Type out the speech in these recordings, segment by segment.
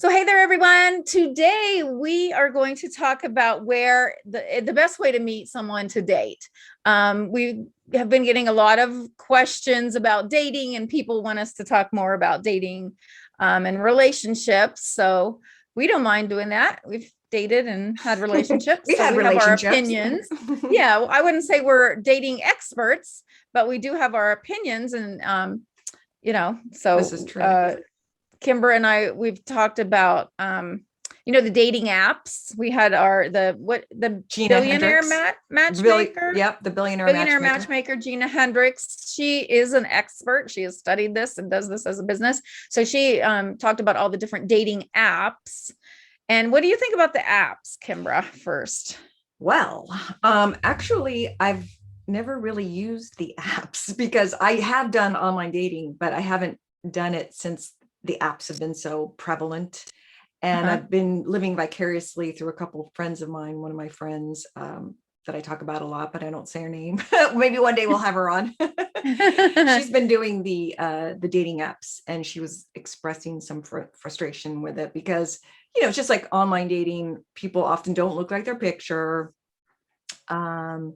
So, hey there, everyone. Today we are going to talk about where the best way to meet someone to date. We have been getting a lot of questions about dating, and people want us to talk more about dating and relationships. So, we don't mind doing that. We've dated and had relationships, We've so had we have our relationships. opinions. Yeah, I wouldn't say we're dating experts, but we do have our opinions, and This is true. Kimbra and we've talked about, the dating apps. We had the Gina billionaire Hendricks. matchmaker. Yep, the billionaire Matchmaker, Gina Hendricks. She is an expert. She has studied this and does this as a business. So she talked about all the different dating apps. And what do you think about the apps, Kimbra, first? Well, actually, I've never really used the apps because I have done online dating, but I haven't done it since the apps have been so prevalent. And I've been living vicariously through a couple of friends of mine. One of my friends that I talk about a lot, but I don't say her name. Maybe one day we'll have her on. She's been doing the dating apps, and she was expressing some frustration with it because, it's just like online dating. People often don't look like their picture. And,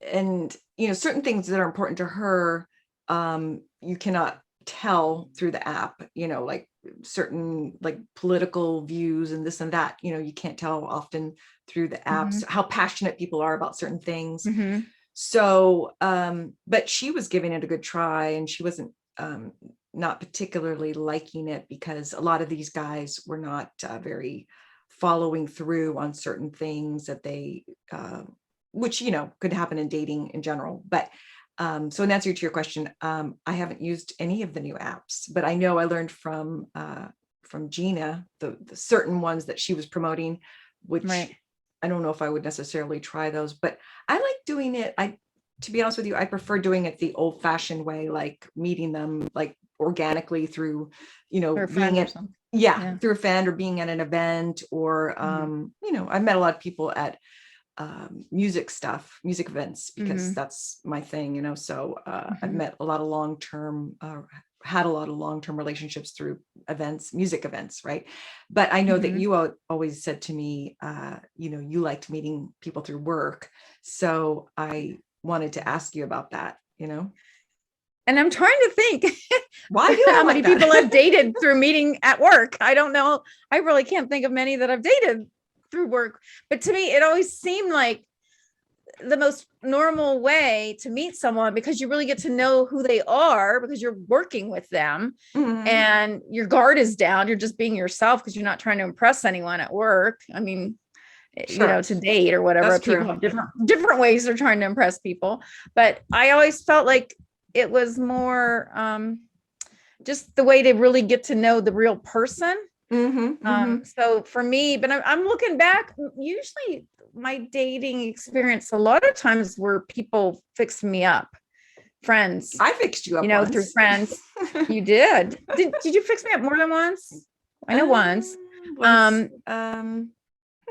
certain things that are important to her, you cannot tell through the app, like certain like political views and this and that, you can't tell often through the apps how passionate people are about certain things. So but she was giving it a good try, and she wasn't not particularly liking it because a lot of these guys were not very following through on certain things that they which could happen in dating in general. But so in answer to your question, I haven't used any of the new apps, but I know I learned from Gina, the certain ones that she was promoting, which I don't know if I would necessarily try those, but I like doing it. To be honest with you, I prefer doing it the old fashioned way, like meeting them like organically through, being at, through a friend or being at an event, or, I've met a lot of people at music events, because that's my thing, so I've met a lot of long-term had a lot of long-term relationships through music events, right? But I know that you always said to me, you liked meeting people through work, so I wanted to ask you about that. And I'm trying to think why do how many people I've dated through meeting at work. I don't know. I really can't think of many that I've dated through work, but to me it always seemed like the most normal way to meet someone, because you really get to know who they are because you're working with them, and your guard is down. You're just being yourself because you're not trying to impress anyone at work. I mean, to date or whatever. That's people have different ways they're trying to impress people, but I always felt like it was more just the way to really get to know the real person. So for me, but I'm looking back, usually my dating experience a lot of times were people fixed me up. Friends. I fixed you up once. Through friends. You did. Did you fix me up more than once? I know once.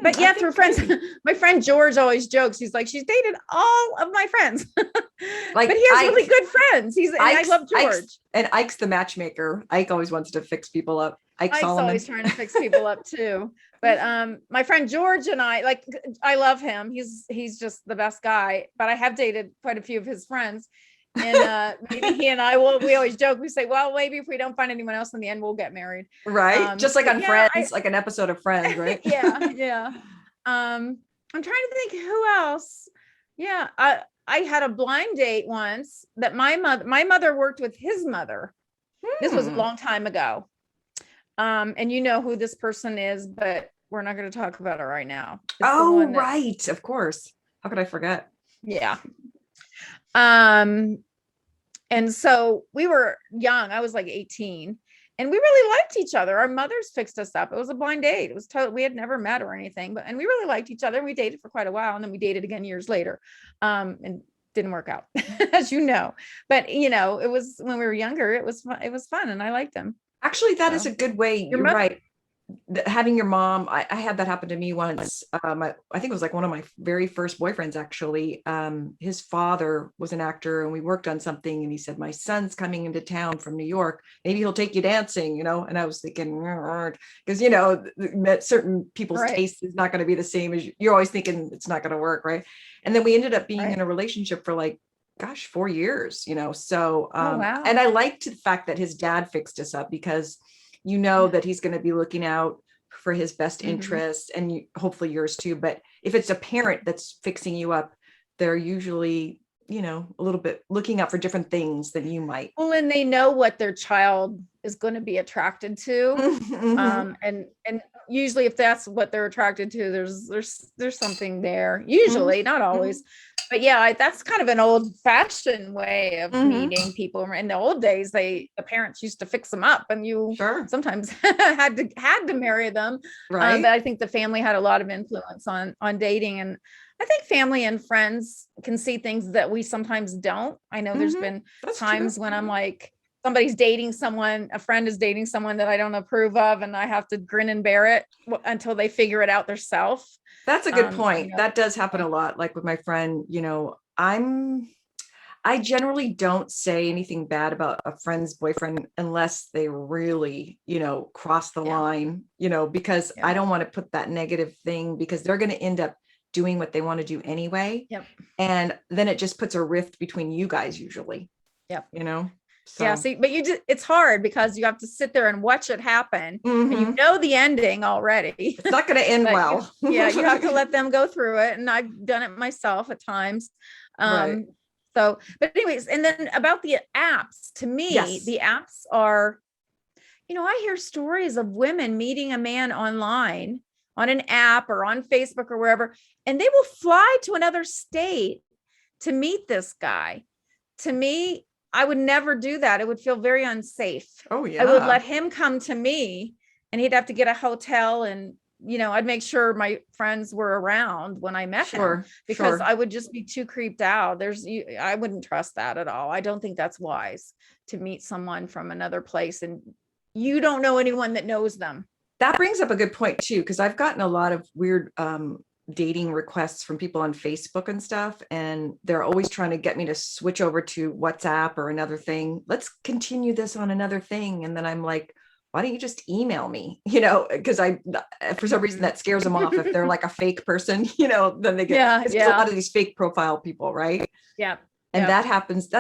But yeah, through friends. My friend George always jokes. He's like, she's dated all of my friends. But he has really good friends. I love George. And Ike's the matchmaker. Ike always wants to fix people up. Ike's always trying to fix people up too. But my friend George and I love him. He's just the best guy. But I have dated quite a few of his friends. And maybe he and we always joke. We say, well, maybe if we don't find anyone else in the end, we'll get married. Right. Just like on Friends, like an episode of Friends, right? Yeah. I'm trying to think who else. Yeah. I had a blind date once that my mother worked with his mother. This was a long time ago. And you know who this person is, but we're not going to talk about it right now. It's right. Of course. How could I forget? Yeah. And so we were young. I was like 18, and we really liked each other. Our mothers fixed us up. It was a blind date. It was we had never met or anything, and we really liked each other. We dated for quite a while, and then we dated again years later. And didn't work out, as you know. But it was when we were younger. It was fun, and I liked him. Actually, that is a good way. You're right. having your mom, I had that happen to me once. I think it was like one of my very first boyfriends, actually. His father was an actor and we worked on something, and he said, my son's coming into town from New York. Maybe he'll take you dancing, and I was thinking, because, certain people's Right. taste is not going to be the same as you're always thinking it's not going to work. Right. And then we ended up being in Right. a relationship for like, gosh, 4 years, so, Oh, wow. and I liked the fact that his dad fixed us up, because Yeah. that he's going to be looking out for his best Mhm. interests, and hopefully yours too. But if it's a parent that's fixing you up, they're usually, a little bit looking out for different things than you might. Well, and they know what their child is going to be attracted to. Mhm. And usually if that's what they're attracted to, there's something there. Mhm. Usually, not Mhm. always. But yeah, that's kind of an old fashioned way of Mhm. meeting people. In the old days, the parents used to fix them up, and you Sure. sometimes had to marry them. But Right. I think the family had a lot of influence on dating. And I think family and friends can see things that we sometimes don't. I know there's Mhm. been That's true. times when I'm like, somebody's dating someone, a friend is dating someone that I don't approve of, and I have to grin and bear it until they figure it out themselves. That's a good point. You know, That does happen yeah. a lot. Like with my friend, I generally don't say anything bad about a friend's boyfriend unless they really, cross the Yeah. line, because I Yeah. don't want to put that negative thing, because they're going to end up doing what they want to do anyway. Yep. And then it just puts a rift between you guys usually, Yep. you know? Yeah. So, See, but it's hard because you have to sit there and watch it happen, and you mhm. know the ending already. It's not going to end But well. yeah, you have to let them go through it. And I've done it myself at times. Right. Um, but anyways, and then about the apps, to me, Yes. the apps are, I hear stories of women meeting a man online on an app or on Facebook or wherever, and they will fly to another state to meet this guy. To me, I would never do that. It would feel very unsafe. Oh, I would yeah. let him come to me, and he'd have to get a hotel, and I'd make sure my friends were around when I met him, Sure. because Sure. I would just be too creeped out. I wouldn't trust that at all. I don't think that's wise to meet someone from another place and you don't know anyone that knows them. That brings up a good point too, because I've gotten a lot of weird dating requests from people on Facebook and stuff, and they're always trying to get me to switch over to WhatsApp or another thing. Let's continue this on another thing, and then I'm like, why don't you just email me? Because for some reason that scares them off if they're like a fake person. Then they get, Yeah, because there's a yeah, lot of these fake profile people, right? yeah, And yeah, that's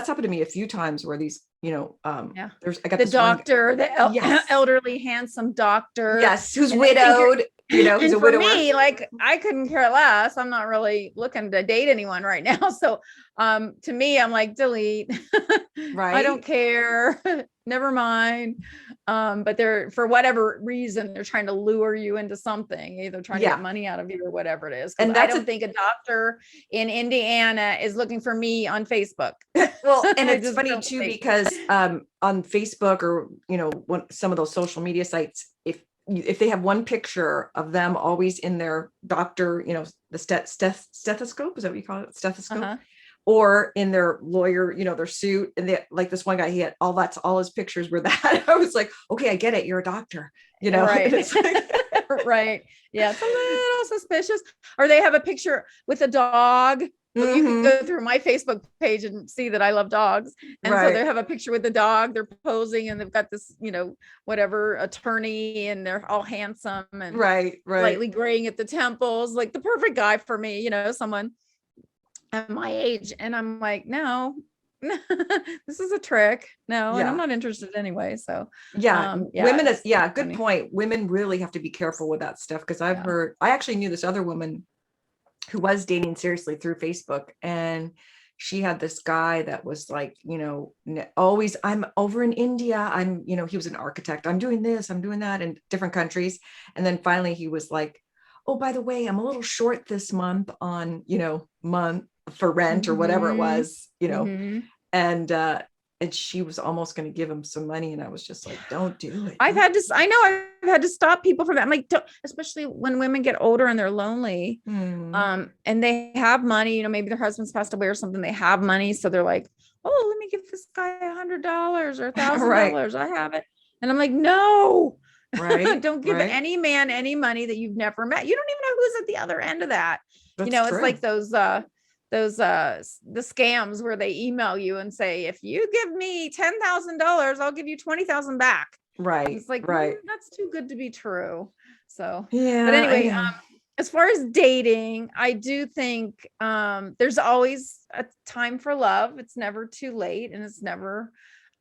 happened to me a few times where these, yeah. I got The this one. doctor, the Yes. elderly, handsome doctor. Yes, who's And they think you're, widowed, who's and a for widower. me, like, I couldn't care less. I'm not really looking to date anyone right now. So, to me, I'm like, delete. I don't Right. care. Never mind. But they're, for whatever reason, they're trying to lure you into something, either trying to get Yeah. money out of you or whatever it is. Cause And I that's don't think a doctor in Indiana is looking for me on Facebook. well, and I it's just funny don't too, think. because on Facebook, or, some of those social media sites, if they have one picture of them always in their doctor, the stethoscope, is that what you call it? Stethoscope? Uh-huh. Or in their lawyer, their suit. And they, like this one guy, he had all his pictures were that. I was like, okay, I get it. You're a doctor, and Right. it's like, Right. Yeah. It's a little suspicious. Or they have a picture with a dog. You can mhm, go through my Facebook page and see that I love dogs. And so they right, have a picture with the dog, they're posing, and they've got this, whatever attorney, and they're all handsome and right, right. slightly graying at the temples, like the perfect guy for me, someone at my age. And I'm like, no, this is a trick. No, and I'm Yeah. not interested anyway. So, Yeah, yeah, it's good funny. point. Women really have to be careful with that stuff, because Yeah. I actually knew this other woman who was dating seriously through Facebook, and she had this guy that was like, always, I'm over in India. He was an architect. I'm doing this, I'm doing that in different countries. And then finally he was like, oh, by the way, I'm a little short this month on, month for rent or whatever it Mm-hmm. was, Mm-hmm. and she was almost going to give him some money, and I was just like, don't do it. I know I've had to stop people from that. I'm like, especially when women get older and they're lonely, Hmm. and they have money, maybe their husband's passed away or something, they have money. So they're like, oh, let me give this guy $100 or Right. $1,000. I have it. And I'm like, no, Right. Don't give Right. any man any money that you've never met. You don't even know who's at the other end of that. That's It's true. like those the scams where they email you and say, if you give me $10,000, I'll give you 20,000 back. Right. It's like, Right. that's too good to be true. So, Yeah. but I anyway, know. as far as dating, I do think there's always a time for love. It's never too late, and it's never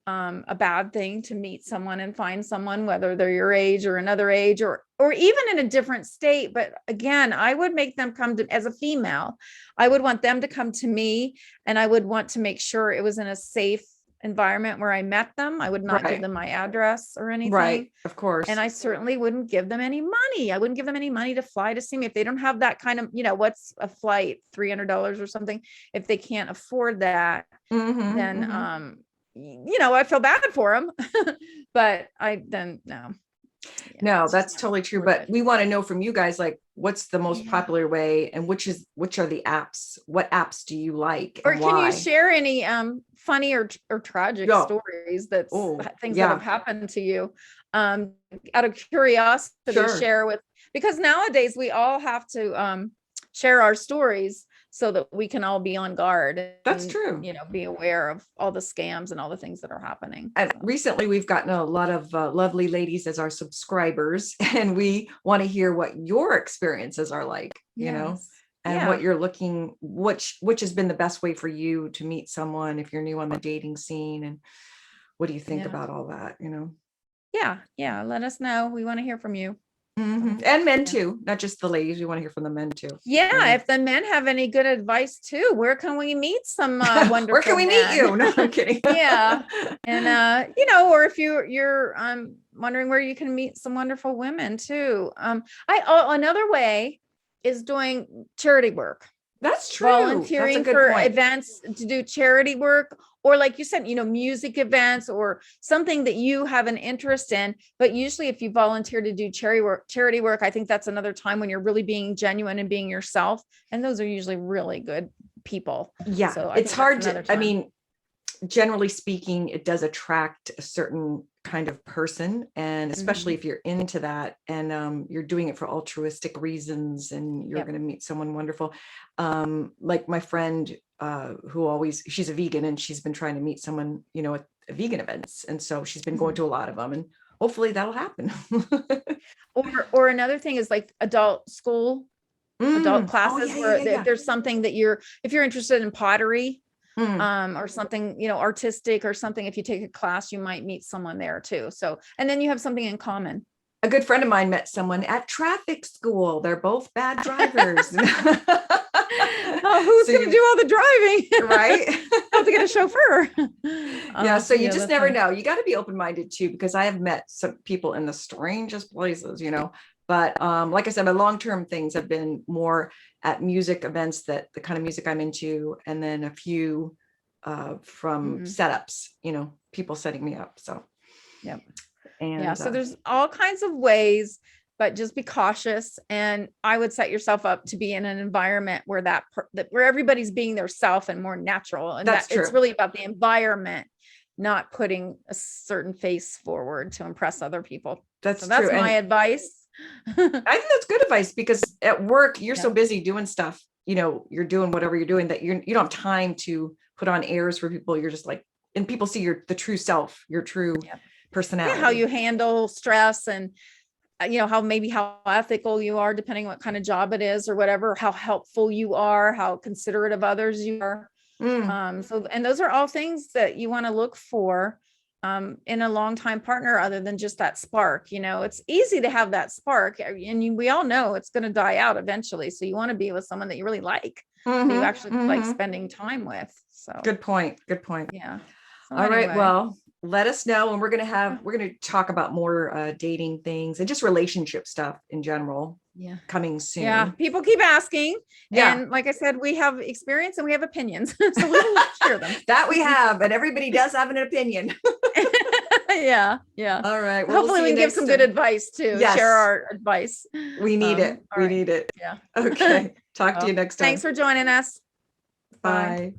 a bad thing to meet someone and find someone, whether they're your age or another age, or even in a different state. But again, I would make them come to, as a female, I would want them to come to me, and I would want to make sure it was in a safe environment where I met them. I would not give Right. them my address or anything. Right. Of course. And I certainly wouldn't give them any money. I wouldn't give them any money to fly to see me if they don't have that kind of, what's a flight, $300 or something. If they can't afford that, Mhm, then mhm. I feel bad for them. But no. Yeah, No, it's just that's not totally true. worth But it. we want to know from you guys, like, what's the most Yeah. popular way, and which are the apps? What apps do you like, Or and can you why? share any funny or tragic Yeah. stories, that's Oh, things that have yeah. happened to you, out of curiosity, Sure. share with, because nowadays we all have to share our stories so that we can all be on guard That's and true. be aware of all the scams and all the things that are happening. And So, recently we've gotten a lot of lovely ladies as our subscribers, and we want to hear what your experiences are like, yes. and what Yeah. you're looking, which has been the best way for you to meet someone if you're new on the dating scene, and what do you think Yeah. about all that? Yeah. Let us know. We want to hear from you. Mhm. So, And men yeah. too, not just the ladies. We want to hear from the men too. Yeah, if the men have any good advice too, where can we meet some wonderful Where can we meet men? you? No, I'm kidding. Yeah. And or if you're wondering where you can meet some wonderful women too. Another way is doing charity work. That's true. That's a Volunteering good for point. events to do charity work, or like you said, music events or something that you have an interest in. But usually if you volunteer to do charity work, I think that's another time when you're really being genuine and being yourself. And those are usually really good people. Yeah, So I it's think hard that's another to, I time. mean, generally speaking, it does attract a certain kind of person, and especially if you're into that, and you're doing it for altruistic reasons, and you're Yep. going to meet someone wonderful. Like my friend, she's a vegan, and she's been trying to meet someone, at vegan events, and so she's been going to a lot of them, and hopefully that'll happen. Or another thing is like adult Oh classes, yeah, where yeah, yeah, if there's something that if you're interested in pottery, yeah. or something, artistic or something, if you take a class, you might meet someone there too. So, and then you have something in common. A good friend of mine met someone at traffic school. They're both bad drivers. Oh, who's going to do all the driving? Right? I'll have to get a chauffeur. Yeah. So you just that's never funny. know. You got to be open-minded too, because I have met some people in the strangest places. But like I said, my long-term things have been more at music events, that the kind of music I'm into, and then a few from setups, people setting me up. So, Yep. and Yeah. So there's all kinds of ways, but just be cautious. And I would set yourself up to be in an environment where where everybody's being their self and more natural. And That's it's true. really about the environment, not putting a certain face forward to impress other people. That's That's true. my advice. I think that's good advice, because at work, you're so busy doing stuff, you're doing whatever you're doing, that you don't have time to put on airs for people. You're just like, and people see the true self, your true personality. How you handle stress, and how ethical you are, depending what kind of job it is or whatever, how helpful you are, how considerate of others you are. And those are all things that you want to look for in a longtime partner, other than just that spark. It's easy to have that spark, and we all know it's going to die out eventually. So you want to be with someone that you really like, that you actually like spending time with. So good point. Yeah. So All right. anyway. Well, let us know, and we're going to talk about more dating things and just relationship stuff in general. Yeah. Coming soon. Yeah. People keep asking. Yeah. And like I said, we have experience and we have opinions. So we'll share them. That we have, and everybody does have an opinion. Yeah. All right. Well, Hopefully we can give some good advice too. Yes. Share our advice. We need it. We need it. Yeah. Okay. Talk to you next time. Thanks for joining us. Bye.